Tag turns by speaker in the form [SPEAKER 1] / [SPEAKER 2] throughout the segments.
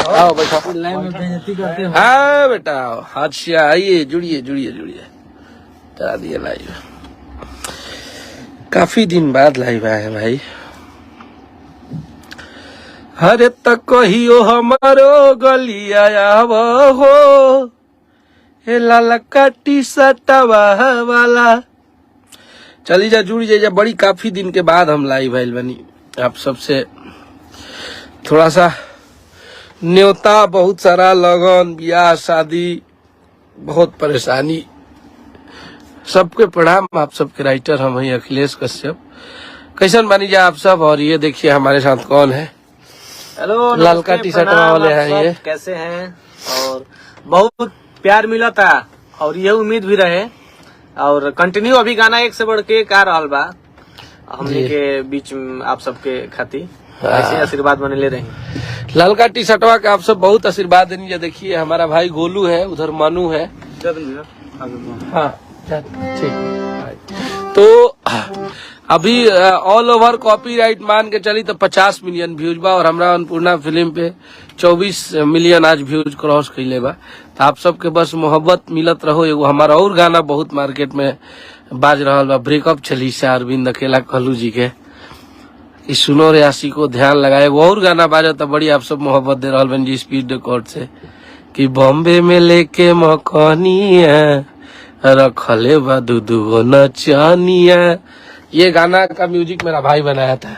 [SPEAKER 1] आओ बैठो। हाँ बेटा आओ, अच्छा आइए जुड़िए जुड़िए जुड़िए, करा दिए लाइव। काफी दिन बाद लाइव आए हैं भाई। हरे तक कहियो हमारो गलिया आव हो, हे लाला काटी सटवा वाला। चली जा जुड़ जा, बड़ी काफी दिन के बाद हम लाइव आइल बनी आप सबसे। थोड़ा सा न्योता, बहुत सारा लगन, ब्याह शादी, बहुत परेशानी, सबके प्रणाम। आप सबके राइटर हम ही अखिलेश कश्यप। कैसन बानी जा आप सब। और ये देखिए हमारे साथ कौन है।
[SPEAKER 2] हेलो,
[SPEAKER 1] लालका टी शर्ट वाले हैं ये।
[SPEAKER 2] कैसे हैं। और बहुत प्यार मिला था और ये उम्मीद भी रहे और कंटिन्यू अभी गाना एक से बढ़ के एक आ रहा बा हमने के बीच में आप सबके खातिर। ऐसे आशीर्वाद बने ले रहे।
[SPEAKER 1] लालका टी शर्टवा के आप सब बहुत आशीर्वाद देनी। देखिए हमारा भाई गोलू है, उधर मनु है। हाँ ठीक। तो अभी ऑल ओवर कॉपीराइट मान के चली तो 50 मिलियन व्यूज बा और हमरा अन्नपूर्णा फिल्म पे 24 मिलियन आज व्यूज क्रॉस कैले बा। तो आप सबके बस मोहब्बत मिलत रहो। एगो हमारा और गाना बहुत मार्केट में बाज रहा बा, ब्रेकअप चली से अरविंद अकेला कहलू जी के, कि सुनो रे आशी को ध्यान लगाए। एगो और गाना बाजा तो बड़ी आप सब मोहब्बत दे रहा बन जी स्पीड रिकॉर्ड से, कि बॉम्बे में लेके मकानिया रखले बा दूधो नचानिया। ये गाना का म्यूजिक मेरा भाई बनाया था।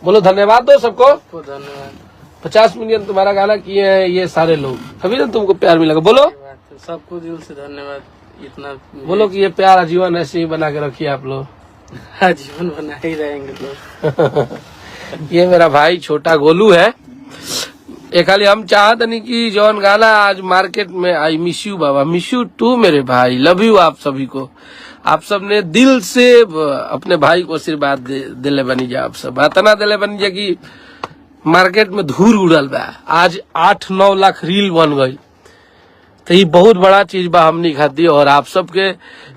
[SPEAKER 1] बोलो धन्यवाद दो सबको।
[SPEAKER 2] धन्यवाद।
[SPEAKER 1] 50 मिलियन तुम्हारा गाना किए हैं ये सारे लोग, तभी ना तुमको प्यार मिलेगा। बोलो
[SPEAKER 2] सबको दिल से धन्यवाद। इतना
[SPEAKER 1] बोलो कि ये प्यार आजीवन ऐसे ही बना के रखिए आप लोग।
[SPEAKER 2] आजीवन बना ही रहेंगे लोग।
[SPEAKER 1] ये मेरा भाई छोटा गोलू है। एक खाली हम चाहते नहीं कि जौन गाना आज मार्केट में आई, मिस यू बाबा, मिस यू टू मेरे भाई, लव यू आप सभी को। आप सब ने दिल से अपने भाई को आशीर्वाद दिले बनी जा। आप सब इतना दिले बनी जा कि मार्केट में धूल उड़ल बा। आज 8-9 लाख रील बन गई, तो ये बहुत बड़ा चीज बा हमनी खाती। और आप सबके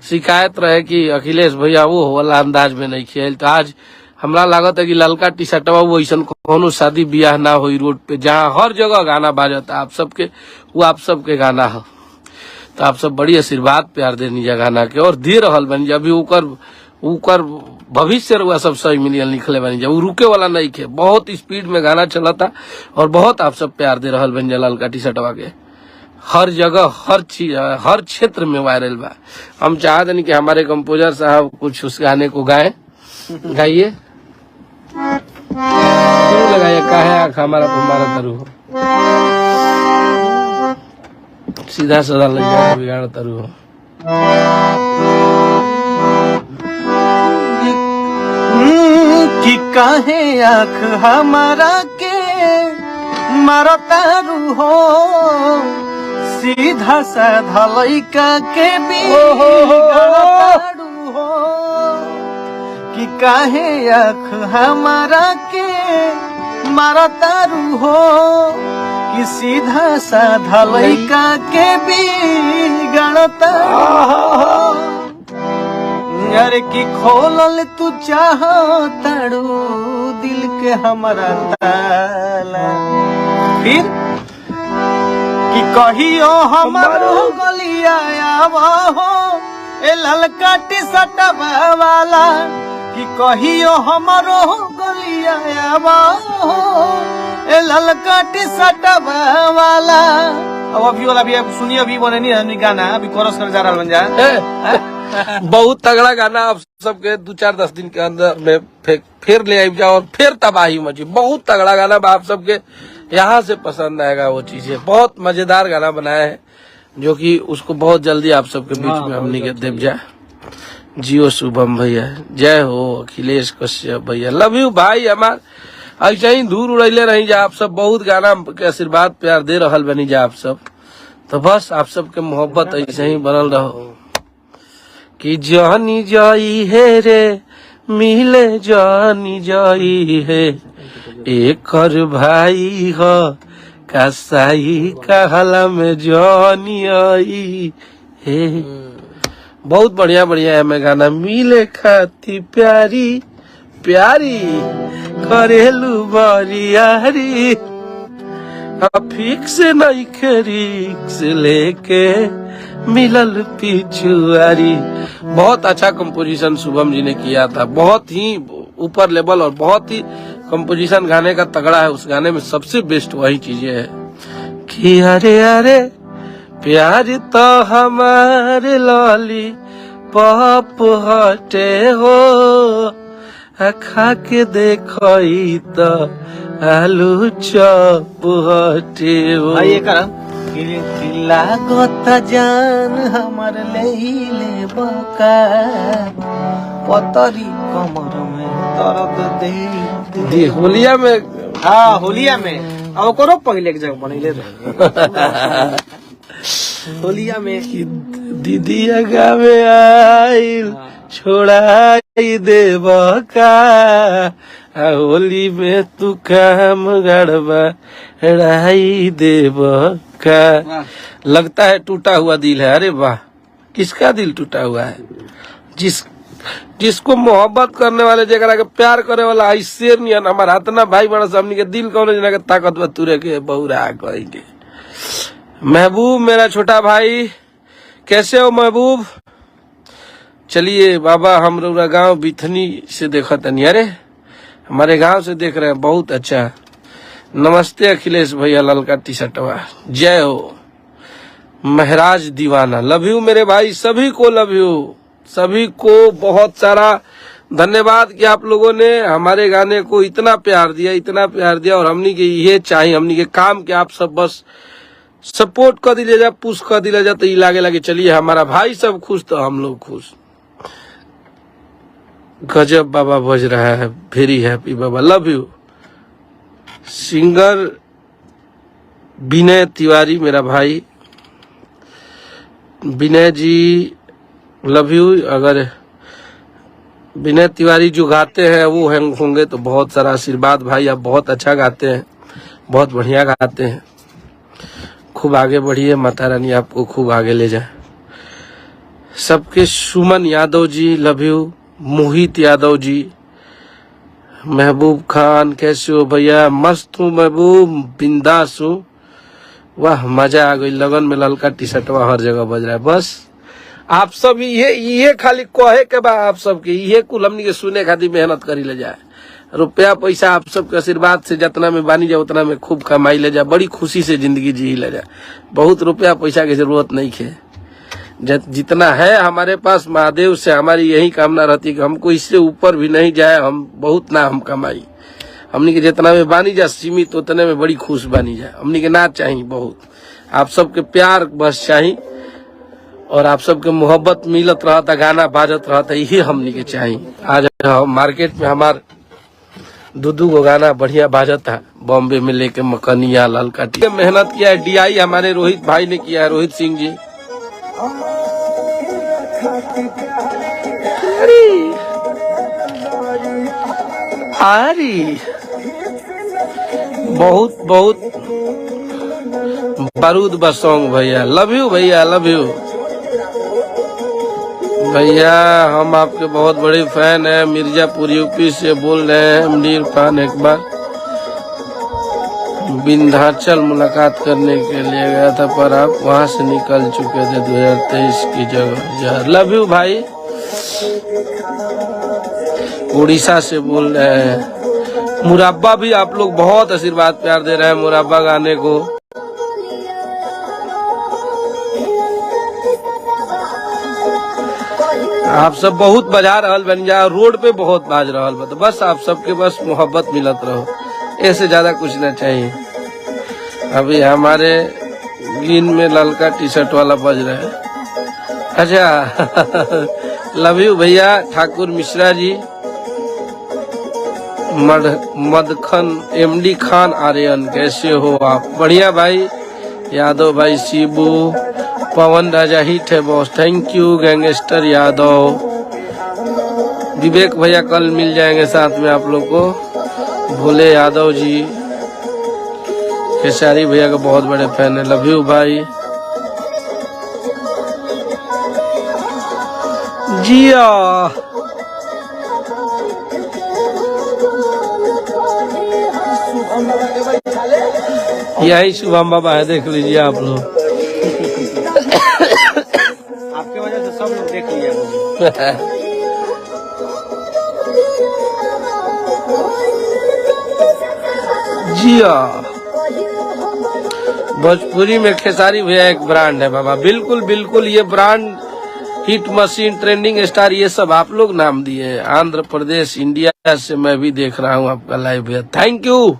[SPEAKER 1] शिकायत रहे कि अखिलेश भैया वो वाला अंदाज में नहीं खेल, तो आज हमरा लागत है कि ललका टी शर्टवा वो ऐसा कोनो शादी ब्याह ना हुई रोड पे जहाँ हर जगह गाना बाजता आप सबके, वो आप सबके गाना है। तो आप सब बड़ी आशीर्वाद प्यार देनी जा गाना के और दे रहल बनी जा। अभी उकर भविष्य रुआ सब 100 मिलियन लिखले बनी जा, वो रुके वाला नहीं के, बहुत स्पीड में गाना चलता और बहुत आप सब प्यार दे रहल बनी जा। ललका टी शर्टवा के हर जगह हर चीज हर क्षेत्र में वायरल बा। हम चाहते नहीं कि हमारे कंपोजर साहब कुछ उस गाने को गाए। गाइए क्यों लगाइए, काहे आँख हमारा तुम्हारा तरु हो, सीधा साधा लगा बिगाड़ तरु हो।
[SPEAKER 2] कि काहे आँख हमारा के मारो तारू हो, सीधा साधा लइका के बिगाड़ू हो। कि काहे आँख हमारा के मारो तारू हो, कि सीधा साधा लइका के बिगाड़ता। अरे कि खोलल तू चाहताड़ू दिल के हमारा ताला, फिर कि कहियो हमारो गलिया आवा हो, ए ललका टी शर्टवा वाला। कि कहियो हमारो गलिया आवा हो, ए ललका टी शर्टवा वाला। अब अभी वाला भी सुनिए, अभी बने नहीं गाना, अभी कोरस कर जा रहा बन जा।
[SPEAKER 1] बहुत तगड़ा गाना आप सबके 2-4-10 दिन के अंदर में फिर ले आई जाओ और फिर तबाही मची। बहुत तगड़ा गाना आप सबके यहाँ से पसंद आएगा वो चीजें। बहुत मजेदार गाना बनाया है जो कि उसको बहुत जल्दी आप सबके बीच में हमने के देव जाए। जियो शुभम भैया, जय हो अखिलेश कश्यप भैया, लव यू भाई हमार। ऐसा ही दूर उड़ैले रही जा आप सब, बहुत गाना के आशीर्वाद प्यार दे रहल बनी जा आप सब। तो बस आप सबके मोहब्बत ऐसे ही बनल रहो। कि जानी जाई है रे मिले जानी जाई है, एक और भाई हो कसाई कहला में जानी आई है। बहुत बढ़िया बढ़िया है मैं गाना। मिले खाती प्यारी प्यारी करेलू बरियारी, अफीक से नहीं खरीक से लेके मिलल पिछुआरी। बहुत अच्छा कंपोजिशन शुभम जी ने किया था, बहुत ही ऊपर लेवल और बहुत ही कंपोजिशन गाने का तगड़ा है। उस गाने में सबसे बेस्ट वही चीजें है कि अरे अरे प्यार तो हमारे लॉली पॉप हटे हो, खा के देखो तो आलू चॉप हटे हो।
[SPEAKER 2] भाई ये कर लागत जान हमार ले बका पतरी कमर में दर्द दे।
[SPEAKER 1] होलिया में,
[SPEAKER 2] हाँ होलिया में अब करो पहले एक जगह बनैले रहे होलिया में
[SPEAKER 1] कि दीदी गावे आइल छोड़ाई देव का, होली में तू काम गड़बा राई देव का। लगता है टूटा हुआ दिल है। अरे वाह, किसका दिल टूटा हुआ है? जिसको मोहब्बत करने वाले, जगह के प्यार करे वाला ऐसे नहीं है। हमारा इतना भाई बड़ा सामने के दिल कौन जना के ताकत तुरे के बहुरा कहेंगे। महबूब मेरा छोटा भाई, कैसे हो महबूब? चलिए बाबा, हम लोग गाँव बिथनी से देखा तनी। अरे हमारे गांव से देख रहे हैं, बहुत अच्छा। नमस्ते अखिलेश भैया, ललका टी शर्टवा, जय हो। महराज दीवाना, लव यू मेरे भाई, सभी को लव यू, सभी को बहुत सारा धन्यवाद कि आप लोगों ने हमारे गाने को इतना प्यार दिया, इतना प्यार दिया। और हमनी के ये चाहिए, हमनी के काम के आप सब बस सपोर्ट कर दिले जा, पुश कर दिले जा, तो ये लागे लगे चलिए हमारा भाई सब खुश तो हम लोग खुश। गजब बाबा बज रहा है, वेरी हैप्पी बाबा, love you. Singer Vinay Tiwari मेरा भाई, विनय जी लव यू। अगर विनय तिवारी जो गाते हैं वो होंगे तो बहुत सारा आशीर्वाद भाई, आप बहुत अच्छा गाते हैं, बहुत बढ़िया गाते हैं। खूब आगे बढ़िए, माता रानी आपको खूब आगे ले जाए। सबके सुमन यादव जी लव यू, मोहित यादव जी, महबूब खान कैसे हो भैया? मस्त हूँ महबूब, बिंदास हूँ। वाह मजा आ गई, लगन में ललका टी शर्टवा हर जगह बज रहा है। बस आप सब ये खाली कहे के बा, आप सबके ये कुल हमनी के सुने खातिर मेहनत करी ले जाए। रुपया पैसा आप सबके आशीर्वाद से जितना में बानी जाए उतना में खूब कमाई ले जाए, बड़ी खुशी से जिंदगी जी ले जाए। बहुत रुपया पैसा की जरूरत नहीं है, जितना है हमारे पास महादेव से हमारी यही कामना रहती है कि हमको इससे ऊपर भी नहीं जाए, हम बहुत ना हम कमाई, हमनी के जितना में बानी जा सीमित उतने में बड़ी खुश बानी जाए। हमनी के ना चाहिए बहुत, आप सबके प्यार बस चाहिए और आप सबके मोहब्बत मिलत रहा था, गाना बाजत रहा था, यही हमनी के चाहिए। आज मार्केट में हमार दू गो गाना बढ़िया बाजत था, बॉम्बे में लेके मकनिया ललका टी। मेहनत किया है डीआई हमारे रोहित भाई ने किया है, रोहित सिंह जी। अरे बहुत बहुत बारूद बसोंग भैया, लव यू भैया, लव यू भैया। हम आपके बहुत बड़े फैन हैं, मिर्जापुर यूपी से बोल रहे हैं। मुनीर खान एक बार विंध्याचल मुलाकात करने के लिए गया था, पर आप वहां से निकल चुके थे 2023 की जगह। लव यू भाई। उड़ीसा से बोल रहे हैं। मुराब्बा भी आप लोग बहुत आशीर्वाद प्यार दे रहे हैं मुराब्बा गाने को। आप सब बहुत बजा रहल बन जा, रोड पे बहुत बाज रहल बा, तो बस आप सबके बस मोहब्बत मिलत रहो, ऐसे ज्यादा कुछ ना चाहिए। अभी हमारे गिन में ललका टी शर्ट वाला बज रहा है। अच्छा लव यू भैया। ठाकुर मिश्रा जी, मदखन एमडी खान आर्यन कैसे हो आप? बढ़िया भाई। यादव भाई शिबू, पवन राजा हिट है boss, thank you. Gangster Yadav, Vivek भैया कल मिल जाएंगे साथ में आप लोग को। भोले यादव जी, खेसारी भैया का बहुत बड़े फैन है, लव यू भाई। जिया यही शुभम बाबा है, देख लीजिए आप लोग।
[SPEAKER 2] आपके वजह से सब लोग देख लिया मुझे।
[SPEAKER 1] जिया भोजपुरी में खेसारी भैया एक ब्रांड है बाबा, बिल्कुल बिल्कुल। ये brand hit machine, trending star, ये सब आप लोग नाम दिए हैं। आंध्र प्रदेश, इंडिया से मैं भी देख रहा हूँ आपका लाइव भैया, थैंक यू।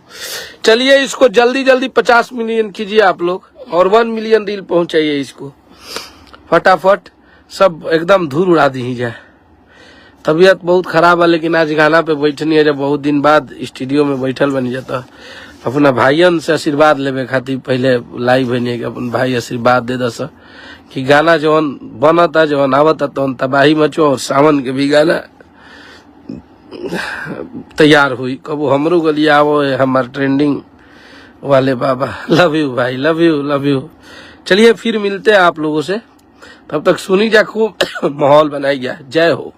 [SPEAKER 1] चलिए इसको जल्दी जल्दी 50 मिलियन कीजिए आप लोग, और 1 मिलियन रील पहुंचाइए इसको फटाफट, सब एकदम धूल उड़ा दी जाए। तबीयत बहुत खराब है, लेकिन आज गाना पे बैठनी है, जब बहुत दिन बाद स्टूडियो में बैठल बन जाता। अपना भाईयन से आशीर्वाद लेवे खातिर पहले लाइव है कि अपन भाई आशीर्वाद दे दस कि गाना जवन बनता, जवन आवता तवन तबाही मचो, और सावन के भी गाना तैयार हुई। कबो हमरो गली आवो हमार ट्रेंडिंग वाले बाबा। लव यू भाई, लव यू लव यू। चलिए फिर मिलते हैं आप लोगों से, तब तक सुनी जा, खूब माहौल बनाई गया। जय हो।